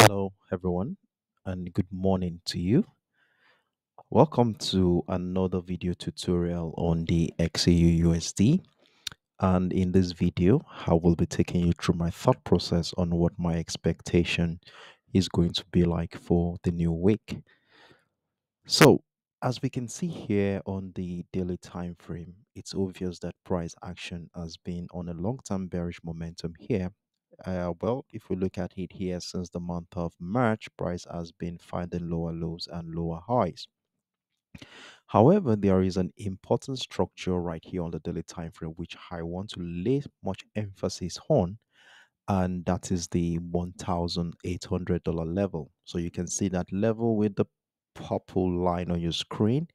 Hello, everyone, and good morning to you. Welcome to another video tutorial on the XAUUSD. And in this video, I will be taking you through my thought process on what my expectation is going to be like for the new week. So, as we can see here on the daily time frame, it's obvious that price action has been on a long-term bearish momentum here. Well, if we look at it here since the month of March, price has been finding lower lows and lower highs. However, there is an important structure right here on the daily time frame which I want to lay much emphasis on, and that is the $1,800 level. So you can see that level with the purple line on your screen.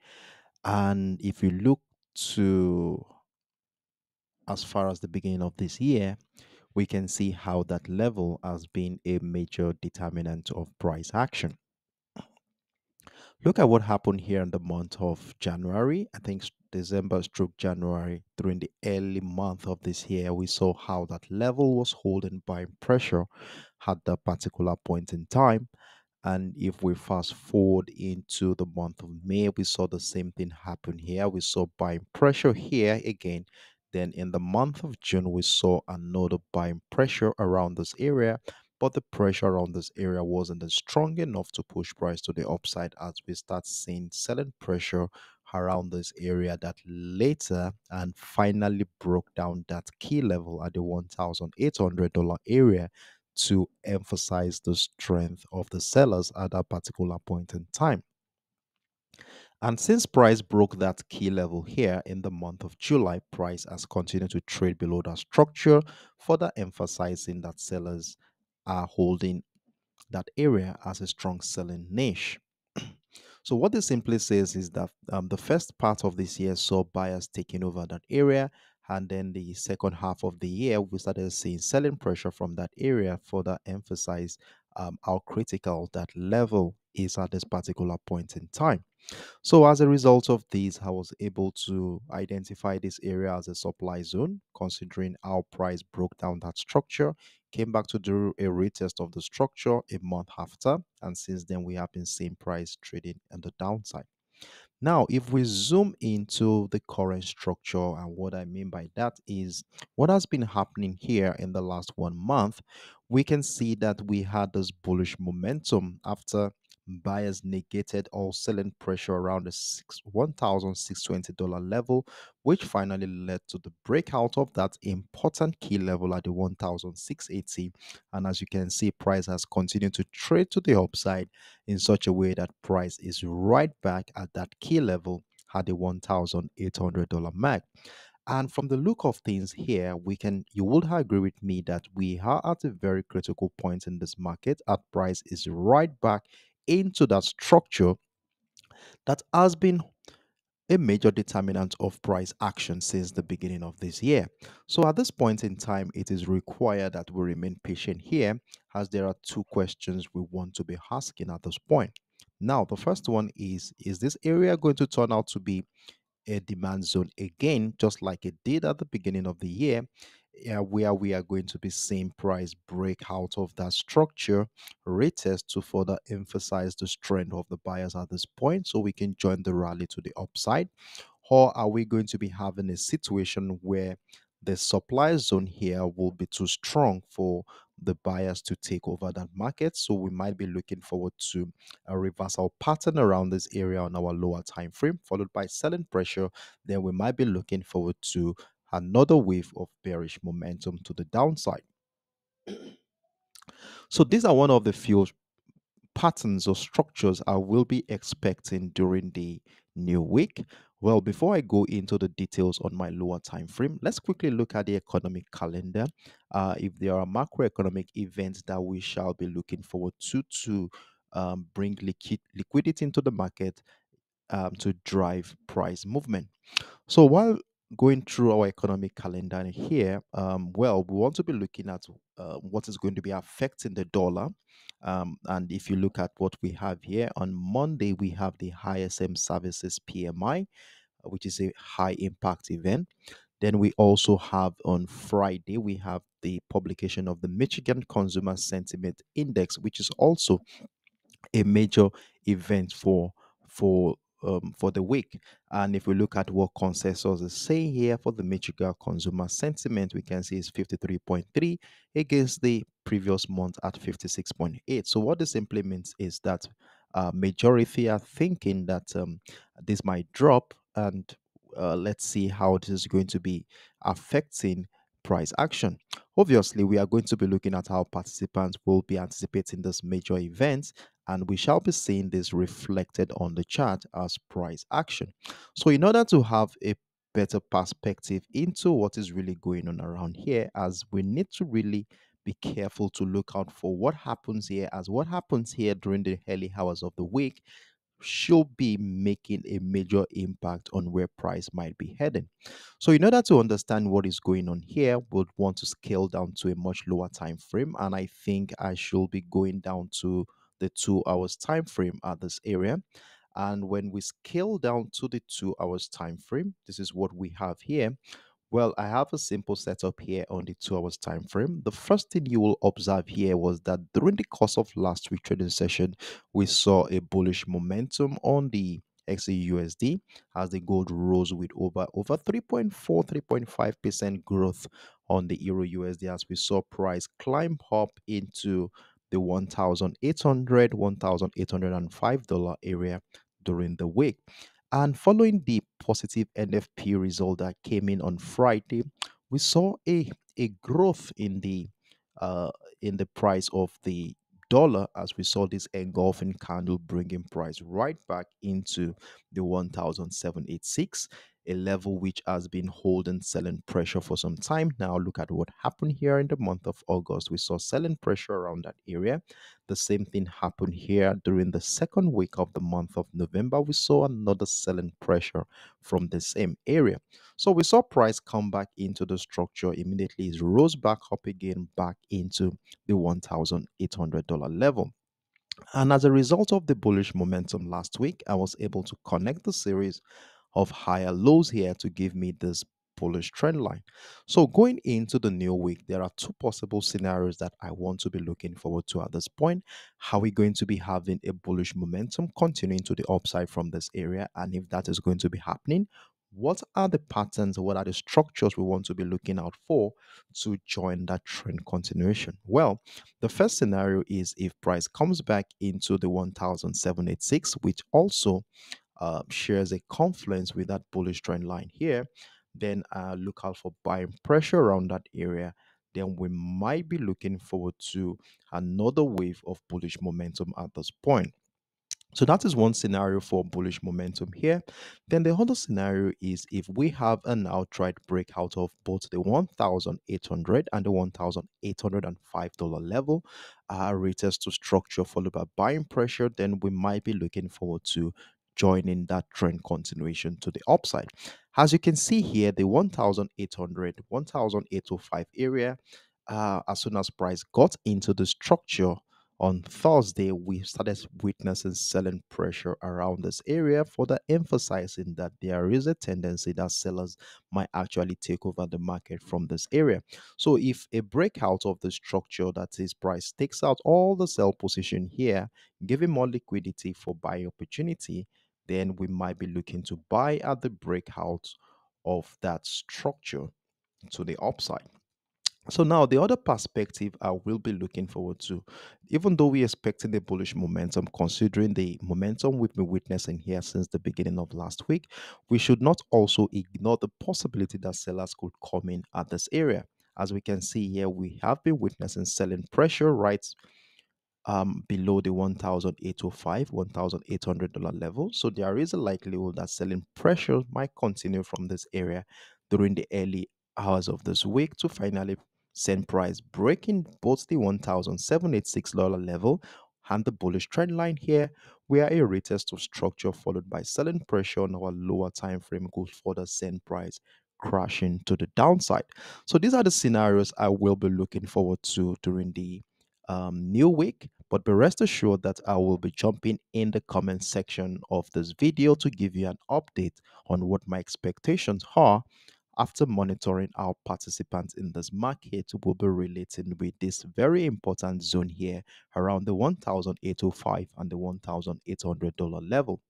And if you look to as far as the beginning of this year, we can see how that level has been a major determinant of price action. Look at what happened here in the month of January. I think December stroke January, during the early month of this year, we saw how that level was holding buying pressure at that particular point in time. And if we fast forward into the month of May, we saw the same thing happen here. We saw buying pressure here again. Then in the month of June, we saw another buying pressure around this area, but the pressure around this area wasn't as strong enough to push price to the upside as we start seeing selling pressure around this area that later and finally broke down that key level at the $1,800 area to emphasize the strength of the sellers at that particular point in time. And since price broke that key level here in the month of July, price has continued to trade below that structure, further emphasizing that sellers are holding that area as a strong selling niche. So what this simply says is that the first part of this year saw buyers taking over that area, and then the second half of the year we started seeing selling pressure from that area, further emphasize how critical that level is at this particular point in time. So as a result of this, I was able to identify this area as a supply zone, considering how price broke down that structure, came back to do a retest of the structure a month after, and since then we have been seeing price trading on the downside. Now, if we zoom into the current structure, and what I mean by that is what has been happening here in the last 1 month, we can see that we had this bullish momentum after buyers negated all selling pressure around the $1,620 level, which finally led to the breakout of that important key level at the 1,680. And as you can see, price has continued to trade to the upside in such a way that price is right back at that key level at the $1,800 mark. And from the look of things here, you would agree with me that we are at a very critical point in this market. At price is right back into that structure that has been a major determinant of price action since the beginning of this year. So at this point in time, it is required that we remain patient here, as there are two questions we want to be asking at this point. Now, the first one is this area going to turn out to be a demand zone again, just like it did at the beginning of the year, where we are going to be seeing price break out of that structure, retest to further emphasize the strength of the buyers at this point so we can join the rally to the upside? Or are we going to be having a situation where the supply zone here will be too strong for the buyers to take over that market? So we might be looking forward to a reversal pattern around this area on our lower time frame, followed by selling pressure. Then we might be looking forward to another wave of bearish momentum to the downside. So these are one of the few patterns or structures I will be expecting during the new week. Well, before I go into the details on my lower time frame, let's quickly look at the economic calendar. If there are macroeconomic events that we shall be looking forward to bring liquidity into the market to drive price movement. So while going through our economic calendar here, well, we want to be looking at what is going to be affecting the dollar. And if you look at what we have here on Monday, we have the ISM Services PMI, which is a high impact event. Then we also have on Friday, we have the publication of the Michigan Consumer Sentiment Index, which is also a major event for the week. And if we look at what consensus is saying here for the Michigan consumer sentiment, we can see it's 53.3 against the previous month at 56.8. So what this simply means is that majority are thinking that this might drop, and let's see how this is going to be affecting price action. Obviously, we are going to be looking at how participants will be anticipating this major event, and we shall be seeing this reflected on the chart as price action. So, in order to have a better perspective into what is really going on around here, as we need to really be careful to look out for what happens here, as what happens here during the early hours of the week should be making a major impact on where price might be heading. So in order to understand what is going on here, we'll want to scale down to a much lower time frame, and I think I should be going down to the 2 hours time frame at this area. And when we scale down to the 2 hours time frame, this is what we have here. Well, I have a simple setup here on the 2 hours time frame. The first thing you will observe here was that during the course of last week trading session, we saw a bullish momentum on the XAUUSD as the gold rose with over 3.4, 3.5% growth on the Euro USD, as we saw price climb up into the 1,800, $1,805 area during the week. And following the positive NFP result that came in on Friday, we saw a growth uh, in the price of the dollar, as we saw this engulfing candle bringing price right back into the 1,786, a level which has been holding selling pressure for some time now. Look at what happened here in the month of August. We saw selling pressure around that area. The same thing happened here during the second week of the month of November. We saw another selling pressure from the same area. So we saw price come back into the structure immediately. It rose back up again, back into the $1,800 level. And as a result of the bullish momentum last week, I was able to connect the series of higher lows here to give me this bullish trend line. So going into the new week, there are two possible scenarios that I want to be looking forward to at this point. How we going to be having a bullish momentum continuing to the upside from this area, and if that is going to be happening, what are the patterns, what are the structures we want to be looking out for to join that trend continuation? Well, the first scenario is if price comes back into the 1,786, which also shares a confluence with that bullish trend line here, then look out for buying pressure around that area. Then we might be looking forward to another wave of bullish momentum at this point. So that is one scenario for bullish momentum here. Then the other scenario is if we have an outright breakout of both the 1,800 and the $1,805 level, retest to structure followed by buying pressure, then we might be looking forward to joining that trend continuation to the upside. As you can see here, the 1,800, 1,805 area, as soon as price got into the structure on Thursday, we started witnessing selling pressure around this area, further emphasizing that there is a tendency that sellers might actually take over the market from this area. So, if a breakout of the structure, that is, price takes out all the sell position here, giving more liquidity for buying opportunity, then we might be looking to buy at the breakout of that structure to the upside. So now the other perspective I will be looking forward to, even though we're expecting the bullish momentum, considering the momentum we've been witnessing here since the beginning of last week, we should not also ignore the possibility that sellers could come in at this area. As we can see here, we have been witnessing selling pressure right below the 1,805, $1,800 level. So there is a likelihood that selling pressure might continue from this area during the early hours of this week to finally send price breaking both the $1,786 level and the bullish trend line here, where a retest of structure followed by selling pressure on our lower time frame could further send price crashing to the downside. So these are the scenarios I will be looking forward to during the new week. But be rest assured that I will be jumping in the comment section of this video to give you an update on what my expectations are After monitoring how participants in this market will be relating with this very important zone here around the 1,805 and the $1,800 level.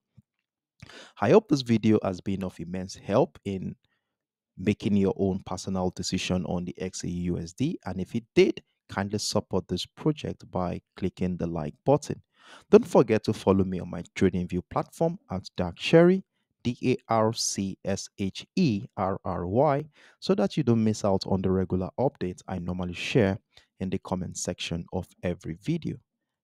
I hope this video has been of immense help in making your own personal decision on the XAUUSD. And if it did, kindly support this project by clicking the like button. Don't forget to follow me on my TradingView platform at Darksherry, DARCSHERRY, so that you don't miss out on the regular updates I normally share in the comment section of every video.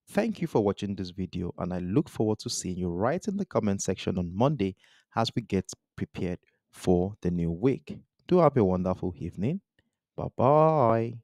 Thank you for watching this video, and I look forward to seeing you right in the comment section on Monday as we get prepared for the new week. Do have a wonderful evening. Bye bye.